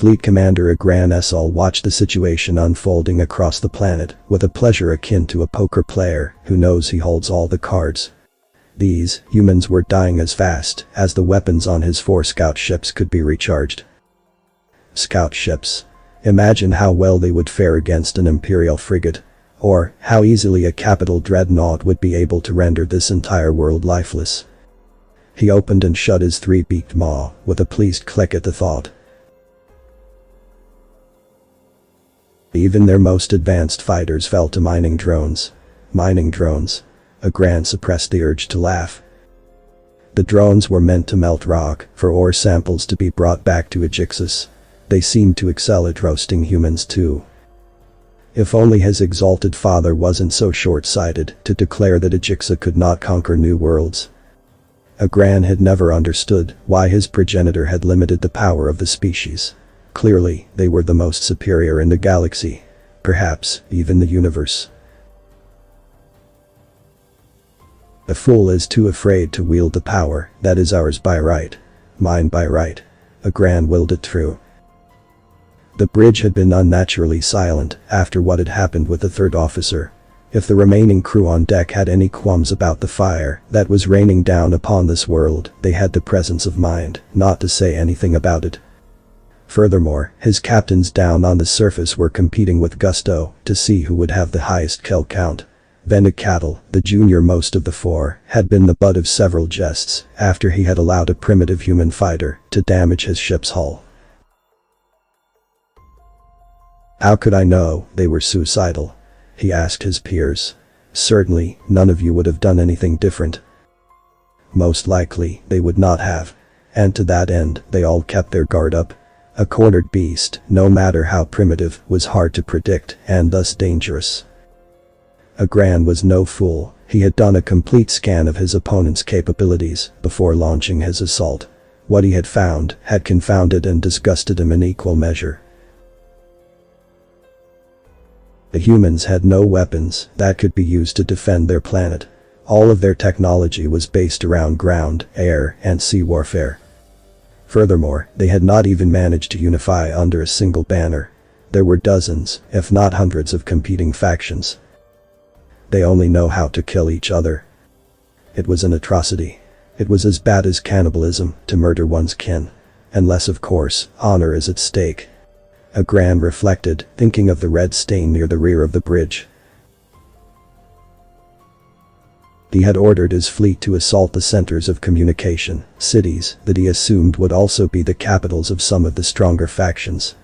Fleet Commander Agran Essel watched the situation unfolding across the planet with a pleasure akin to a poker player who knows he holds all the cards. These humans were dying as fast as the weapons on his 4 scout ships could be recharged. Scout ships. Imagine how well they would fare against an Imperial frigate. Or how easily a capital dreadnought would be able to render this entire world lifeless. He opened and shut his 3-beaked maw with a pleased click at the thought. Even their most advanced fighters fell to mining drones. Mining drones. Agran suppressed the urge to laugh. The drones were meant to melt rock for ore samples to be brought back to Aegyxis. They seemed to excel at roasting humans too. If only his exalted father wasn't so short-sighted to declare that Aegyxa could not conquer new worlds. Agran had never understood why his progenitor had limited the power of the species. Clearly, they were the most superior in the galaxy. Perhaps, even the universe. The fool is too afraid to wield the power that is ours by right. Mine by right. Agran willed it through. The bridge had been unnaturally silent after what had happened with the 3rd officer. If the remaining crew on deck had any qualms about the fire that was raining down upon this world, they had the presence of mind not to say anything about it. Furthermore, his captains down on the surface were competing with gusto to see who would have the highest kill count. Venecatl, the junior most of the 4, had been the butt of several jests after he had allowed a primitive human fighter to damage his ship's hull. "How could I know they were suicidal?" he asked his peers. "Certainly, none of you would have done anything different." Most likely, they would not have. And to that end, they all kept their guard up. A cornered beast, no matter how primitive, was hard to predict and thus dangerous. Agran was no fool. He had done a complete scan of his opponent's capabilities before launching his assault. What he had found had confounded and disgusted him in equal measure. The humans had no weapons that could be used to defend their planet. All of their technology was based around ground, air, and sea warfare. Furthermore, they had not even managed to unify under a single banner. There were dozens, if not hundreds of competing factions. They only know how to kill each other. It was an atrocity. It was as bad as cannibalism to murder one's kin. Unless, of course, honor is at stake. Agran reflected, thinking of the red stain near the rear of the bridge. He had ordered his fleet to assault the centers of communication, cities that he assumed would also be the capitals of some of the stronger factions.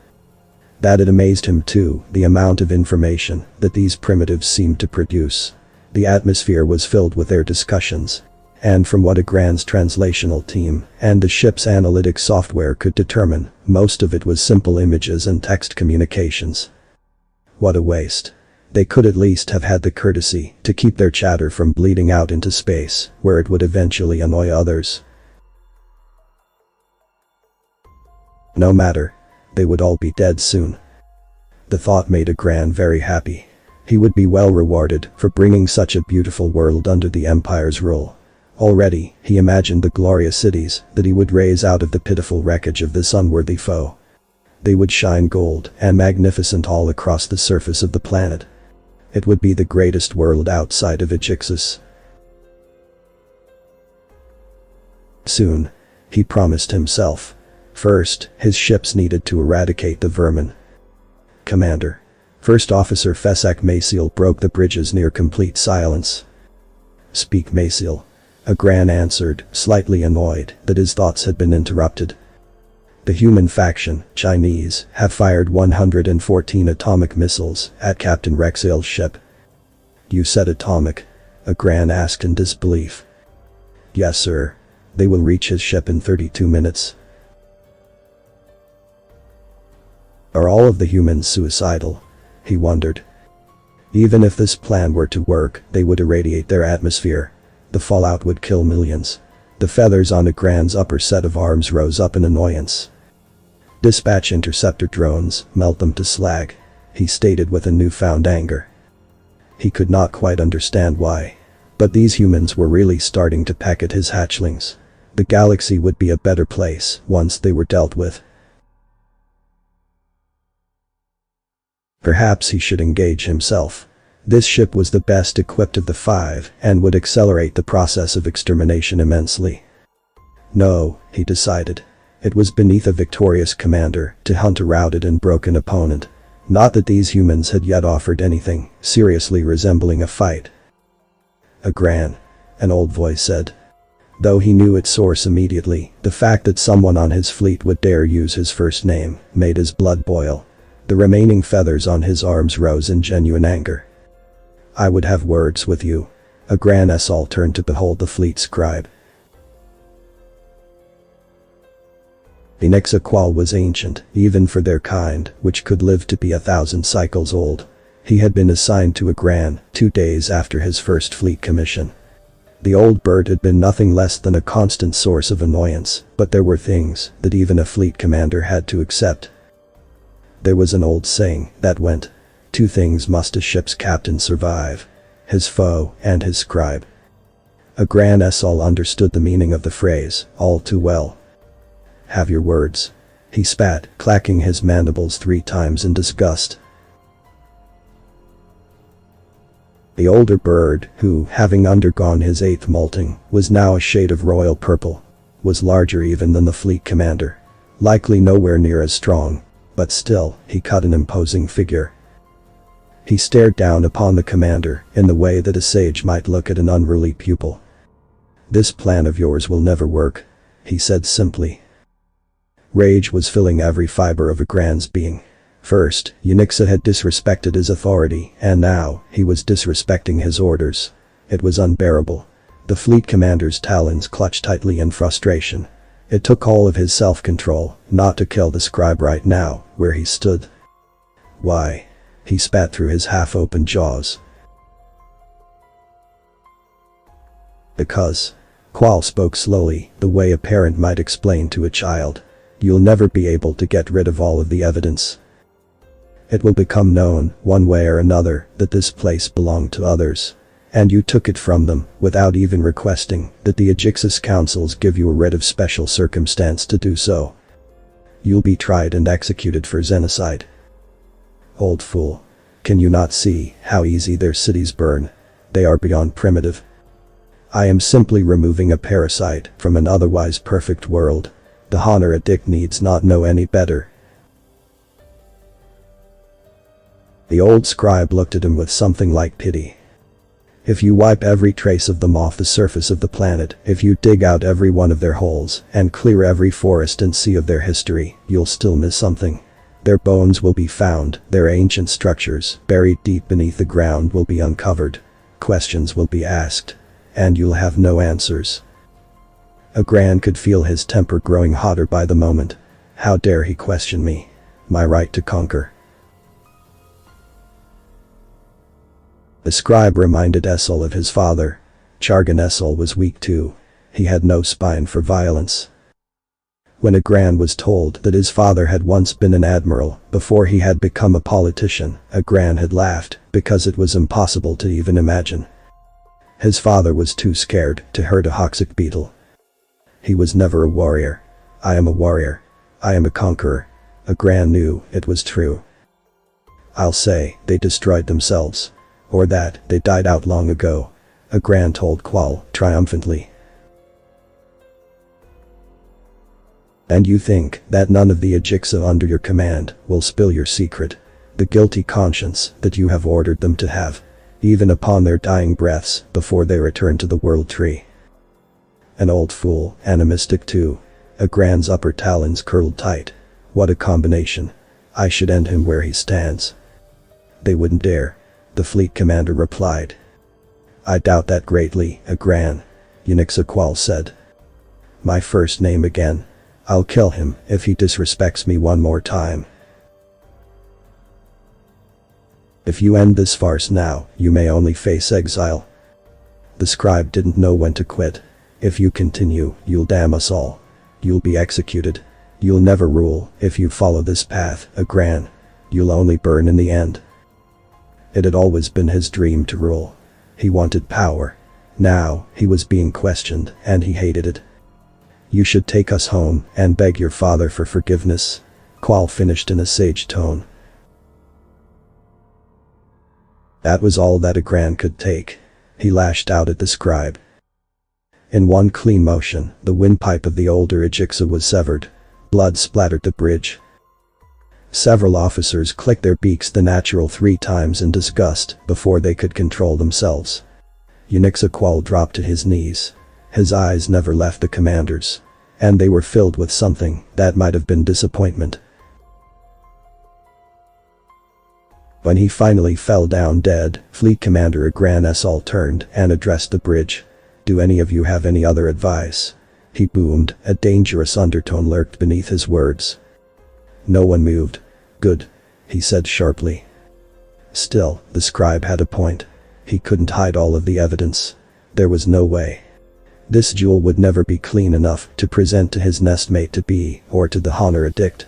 That had amazed him too, the amount of information that these primitives seemed to produce. The atmosphere was filled with their discussions. And from what Agran's translational team and the ship's analytic software could determine, most of it was simple images and text communications. What a waste. They could at least have had the courtesy to keep their chatter from bleeding out into space, where it would eventually annoy others. No matter. They would all be dead soon. The thought made Agran very happy. He would be well rewarded for bringing such a beautiful world under the Empire's rule. Already, he imagined the glorious cities that he would raise out of the pitiful wreckage of this unworthy foe. They would shine gold and magnificent all across the surface of the planet. It would be the greatest world outside of Aegyxis. Soon, he promised himself. First, his ships needed to eradicate the vermin. "Commander." First Officer Fesak Maciel broke the bridge's near-complete silence. "Speak, Maciel." Agran answered, slightly annoyed that his thoughts had been interrupted. "The human faction, Chinese, have fired 114 atomic missiles at Captain Rexale's ship." "You said atomic?" Agran asked in disbelief. "Yes, sir. They will reach his ship in 32 minutes. Are all of the humans suicidal? He wondered. Even if this plan were to work, they would irradiate their atmosphere. The fallout would kill millions. The feathers on Agran's upper set of arms rose up in annoyance. "Dispatch interceptor drones, melt them to slag," he stated with a newfound anger. He could not quite understand why. But these humans were really starting to peck at his hatchlings. The galaxy would be a better place once they were dealt with. Perhaps he should engage himself. This ship was the best equipped of the 5 and would accelerate the process of extermination immensely. No, he decided. It was beneath a victorious commander to hunt a routed and broken opponent. Not that these humans had yet offered anything seriously resembling a fight. "Agran," an old voice said. Though he knew its source immediately, the fact that someone on his fleet would dare use his first name made his blood boil. The remaining feathers on his arms rose in genuine anger. "I would have words with you." Agran Essal turned to behold the fleet scribe. The Nexaqual was ancient, even for their kind, which could live to be 1,000 cycles old. He had been assigned to Agran 2 days after his first fleet commission. The old bird had been nothing less than a constant source of annoyance, but there were things that even a fleet commander had to accept. There was an old saying that went, "Two things must a ship's captain survive: his foe and his scribe." Agran Essal understood the meaning of the phrase all too well. "Have your words," he spat, clacking his mandibles 3 times in disgust. The older bird, who, having undergone his 8th molting, was now a shade of royal purple, was larger even than the fleet commander. Likely nowhere near as strong, but still, he cut an imposing figure. He stared down upon the commander in the way that a sage might look at an unruly pupil. "This plan of yours will never work," he said simply. Rage was filling every fiber of Agran's being. First, Unixa had disrespected his authority, and now, he was disrespecting his orders. It was unbearable. The fleet commander's talons clutched tightly in frustration. It took all of his self-control not to kill the scribe right now, where he stood. "Why?" he spat through his half-open jaws. "Because." Qual spoke slowly, the way a parent might explain to a child. "You'll never be able to get rid of all of the evidence. It will become known, one way or another, that this place belonged to others. And you took it from them, without even requesting that the Aegixis councils give you a writ of special circumstance to do so. You'll be tried and executed for xenocide." "Old fool. Can you not see how easy their cities burn? They are beyond primitive. I am simply removing a parasite from an otherwise perfect world. The Honor Addict needs not know any better." The old scribe looked at him with something like pity. "If you wipe every trace of them off the surface of the planet, if you dig out every one of their holes and clear every forest and sea of their history, you'll still miss something. Their bones will be found, their ancient structures, buried deep beneath the ground, will be uncovered. Questions will be asked, and you'll have no answers." Agran could feel his temper growing hotter by the moment. How dare he question me? My right to conquer. The scribe reminded Essel of his father. Chargan Essel was weak too. He had no spine for violence. When Agran was told that his father had once been an admiral before he had become a politician, Agran had laughed because it was impossible to even imagine. His father was too scared to hurt a Hoxic beetle. He was never a warrior. "I am a warrior. I am a conqueror." Agran knew it was true. "I'll say they destroyed themselves. Or that they died out long ago," Agran told Qual triumphantly. "And you think that none of the Aegixa under your command will spill your secret? The guilty conscience that you have ordered them to have, even upon their dying breaths before they return to the World Tree." An old fool, animistic too. Agran's upper talons curled tight. What a combination. I should end him where he stands. "They wouldn't dare," the fleet commander replied. "I doubt that greatly, Agran," Unixaqual said. "My first name again. I'll kill him if he disrespects me one more time. If you end this farce now, you may only face exile." The scribe didn't know when to quit. "If you continue, you'll damn us all. You'll be executed. You'll never rule if you follow this path, Agran. You'll only burn in the end." It had always been his dream to rule. He wanted power. Now, he was being questioned, and he hated it. "You should take us home and beg your father for forgiveness," Qual finished in a sage tone. That was all that Agran could take. He lashed out at the scribe. In one clean motion, the windpipe of the older Ajixa was severed. Blood splattered the bridge. Several officers clicked their beaks the natural 3 times in disgust before they could control themselves. Unixaqual dropped to his knees. His eyes never left the commander's, and they were filled with something that might have been disappointment. When he finally fell down dead, Fleet Commander Agran Essal turned and addressed the bridge. "Do any of you have any other advice?" he boomed. A dangerous undertone lurked beneath his words. No one moved. "Good," he said sharply. Still, the scribe had a point. He couldn't hide all of the evidence. There was no way. This jewel would never be clean enough to present to his nestmate-to-be or to the Honor Addict.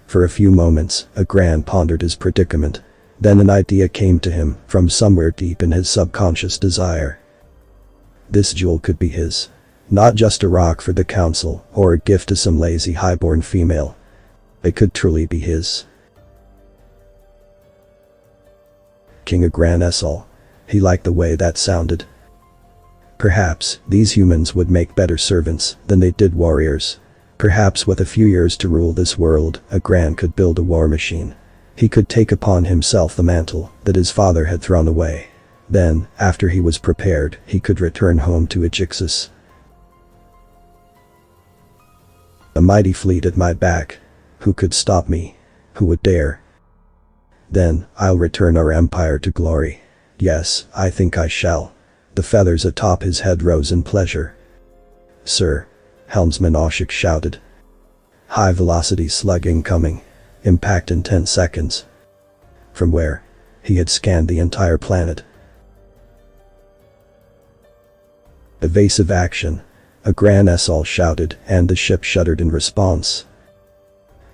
For a few moments, Agran pondered his predicament. Then an idea came to him from somewhere deep in his subconscious desire. This jewel could be his. Not just a rock for the council or a gift to some lazy highborn female. It could truly be his. King Agran Essal. He liked the way that sounded. Perhaps these humans would make better servants than they did warriors. Perhaps with a few years to rule this world, Agran could build a war machine. He could take upon himself the mantle that his father had thrown away. Then, after he was prepared, he could return home to Ajixa. A mighty fleet at my back. Who could stop me? Who would dare? Then, I'll return our empire to glory. Yes, I think I shall. The feathers atop his head rose in pleasure. "Sir," Helmsman Oshik shouted. "High-velocity slug incoming. Impact in 10 seconds. From where? He had scanned the entire planet. "Evasive action," Agran Essal shouted, and the ship shuddered in response.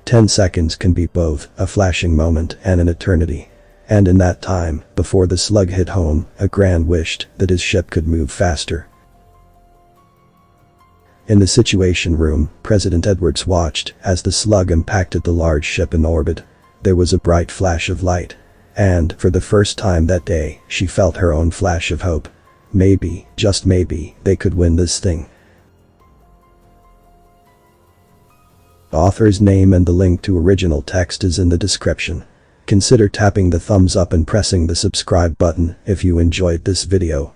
10 seconds can be both a flashing moment and an eternity. And in that time, before the slug hit home, Agran wished that his ship could move faster. In the Situation Room, President Edwards watched as the slug impacted the large ship in orbit. There was a bright flash of light. And, for the first time that day, she felt her own flash of hope. Maybe, just maybe, they could win this thing. The author's name and the link to original text is in the description. Consider tapping the thumbs up and pressing the subscribe button if you enjoyed this video.